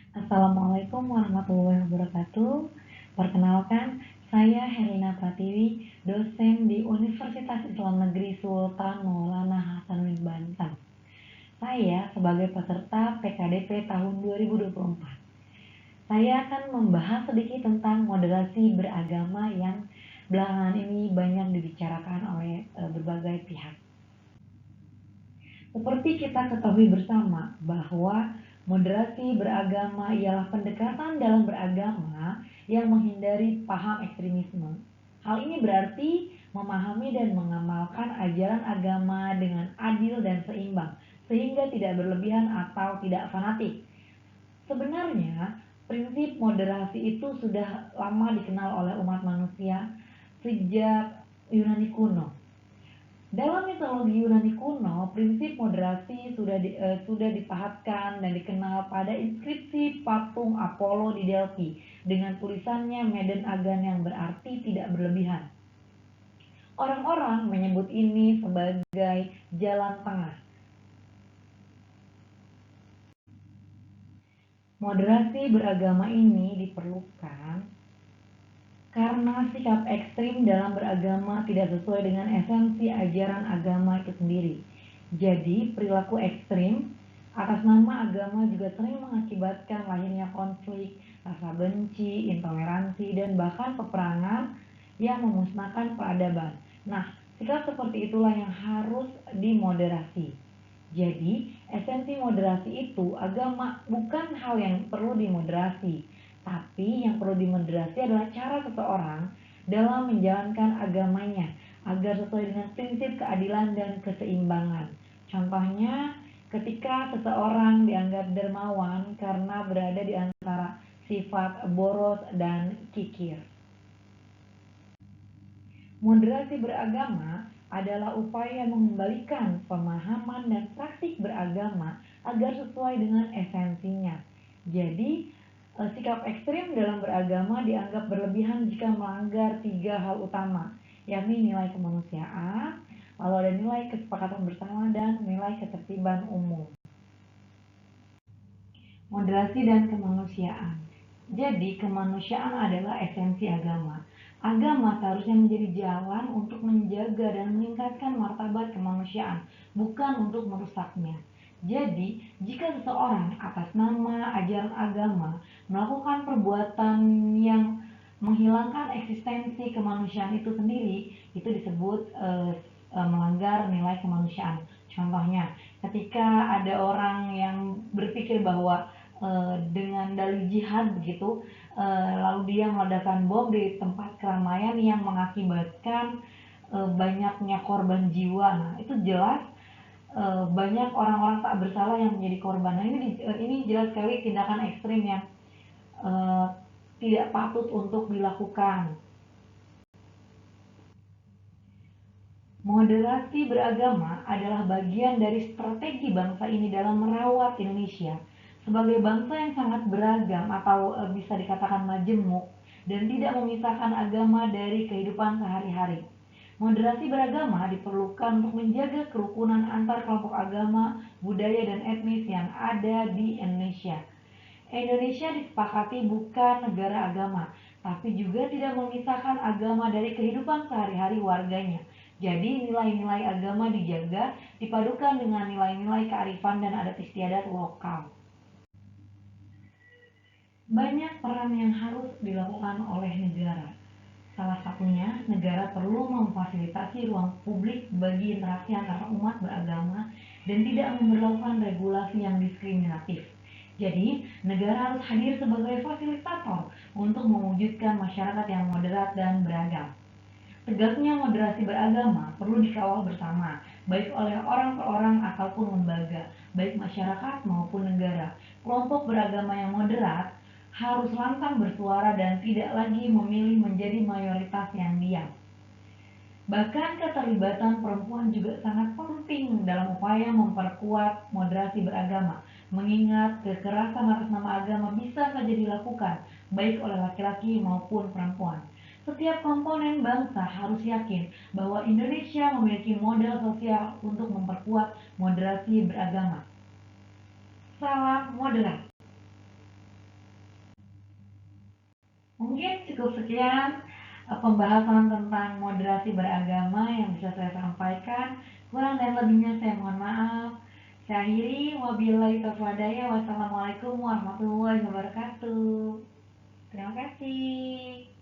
Assalamualaikum warahmatullahi wabarakatuh. Perkenalkan, saya Herlina Pratiwi, dosen di Universitas Islam Negeri Sultan Maulana Hasanuddin Banten. Saya sebagai peserta PKDP tahun 2024. Saya akan membahas sedikit tentang moderasi beragama yang belakangan ini banyak dibicarakan oleh berbagai pihak. Seperti kita ketahui bersama bahwa moderasi beragama ialah pendekatan dalam beragama yang menghindari paham ekstremisme. Hal ini berarti memahami dan mengamalkan ajaran agama dengan adil dan seimbang, sehingga tidak berlebihan atau tidak fanatik. Sebenarnya, prinsip moderasi itu sudah lama dikenal oleh umat manusia sejak Yunani kuno. Dalam mitologi Yunani kuno, prinsip moderasi sudah dipahatkan dan dikenal pada inskripsi patung Apollo di Delphi dengan tulisannya Meden Agan yang berarti tidak berlebihan. Orang-orang menyebut ini sebagai jalan tengah. Moderasi beragama ini diperlukan karena sikap ekstrim dalam beragama tidak sesuai dengan esensi ajaran agama itu sendiri. Jadi, perilaku ekstrim atas nama agama juga sering mengakibatkan lahirnya konflik, rasa benci, intoleransi, dan bahkan peperangan yang memusnahkan peradaban. Nah, sikap seperti itulah yang harus dimoderasi. Jadi, esensi moderasi itu agama bukan hal yang perlu dimoderasi, tapi yang perlu dimoderasi adalah cara seseorang dalam menjalankan agamanya agar sesuai dengan prinsip keadilan dan keseimbangan. Contohnya, ketika seseorang dianggap dermawan karena berada di antara sifat boros dan kikir. Moderasi beragama adalah upaya mengembalikan pemahaman dan praktik beragama agar sesuai dengan esensinya. Jadi, sikap ekstrim dalam beragama dianggap berlebihan jika melanggar 3 hal utama, yakni nilai kemanusiaan, lalu ada nilai kesepakatan bersama, dan nilai ketertiban umum. Moderasi dan kemanusiaan. Jadi, kemanusiaan adalah esensi agama. Agama seharusnya menjadi jalan untuk menjaga dan meningkatkan martabat kemanusiaan, bukan untuk merusaknya. Jadi, jika seseorang atas nama ajaran agama melakukan perbuatan yang menghilangkan eksistensi kemanusiaan itu sendiri, itu disebut melanggar nilai kemanusiaan. Contohnya, ketika ada orang yang berpikir bahwa dengan dalih jihad begitu, lalu dia meledakkan bom di tempat keramaian yang mengakibatkan banyaknya korban jiwa. Nah, itu jelas banyak orang-orang tak bersalah yang menjadi korban. Nah, ini jelas sekali tindakan ekstrim yang tidak patut untuk dilakukan. Moderasi beragama adalah bagian dari strategi bangsa ini dalam merawat Indonesia sebagai bangsa yang sangat beragam atau bisa dikatakan majemuk dan tidak memisahkan agama dari kehidupan sehari-hari. Moderasi beragama diperlukan untuk menjaga kerukunan antar kelompok agama, budaya, dan etnis yang ada di Indonesia. Indonesia disepakati bukan negara agama, tapi juga tidak memisahkan agama dari kehidupan sehari-hari warganya. Jadi nilai-nilai agama dijaga, dipadukan dengan nilai-nilai kearifan dan adat istiadat lokal. Banyak peran yang harus dilakukan oleh negara. Salah satunya, negara perlu memfasilitasi ruang publik bagi interaksi antara umat beragama dan tidak memperlakukan regulasi yang diskriminatif. Jadi, negara harus hadir sebagai fasilitator untuk mewujudkan masyarakat yang moderat dan beragam. Tegaknya moderasi beragama perlu dikawal bersama, baik oleh orang per orang ataupun lembaga, baik masyarakat maupun negara. Kelompok beragama yang moderat harus lantang bersuara dan tidak lagi memilih menjadi mayoritas yang diam. Bahkan keterlibatan perempuan juga sangat penting dalam upaya memperkuat moderasi beragama, mengingat kekerasan atas nama agama bisa saja dilakukan, baik oleh laki-laki maupun perempuan. Setiap komponen bangsa harus yakin bahwa Indonesia memiliki model sosial untuk memperkuat moderasi beragama. Salam moderat. mungkin cukup sekian pembahasan tentang moderasi beragama yang bisa saya sampaikan. Kurang dan lebihnya saya mohon maaf. Saya akhiri, wabillahi taufiq wal hidayah. Wassalamualaikum warahmatullahi wabarakatuh. Terima kasih.